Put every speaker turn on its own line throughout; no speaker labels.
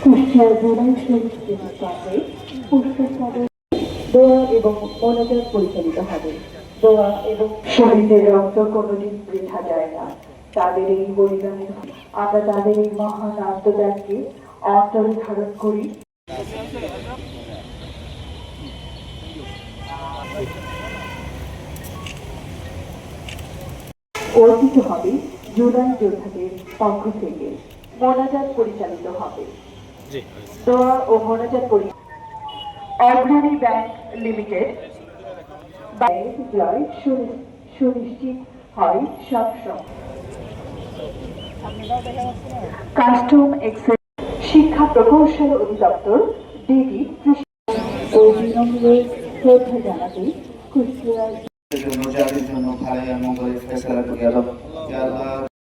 কুষ্টিয়া জেলার শহীদ স্মৃতিস্তম্ভে পুষ্পস্তবক দোয়া এবং মোনাজাত পরিচালিত হবে। দোয়া এবং শহীদদের রক্ত কোনোদিন বৃথা যায় না। তাদের এই বলিদানের আমরা তাদের এই মহান আত্মত্যাগকে অন্তরে ধারণ করি। অর্পিত হবে জুলাই যোদ্ধাদের পক্ষ থেকে। মোনাজাত পরিচালিত হবে। দোয়া ও মোনাজাত অগ্রণী ব্যাংক লিমিটেড জয় সুনিশ্চিত হয় সবসময়। কাস্টম এক্সেস শিক্ষা প্রকৌশল অধিদপ্তর ডিডি ও বিনম্র শ্রদ্ধা জানাতে কুষ্টিয়া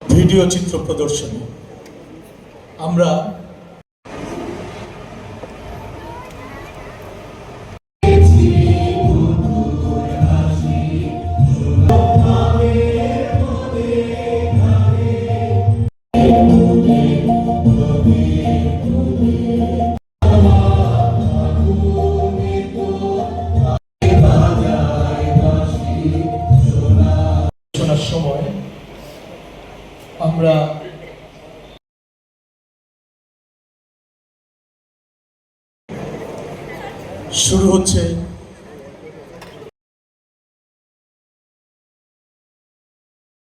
ভিডিও চিত্র প্রদর্শনী আমরা সময় আমরা শুরু হচ্ছে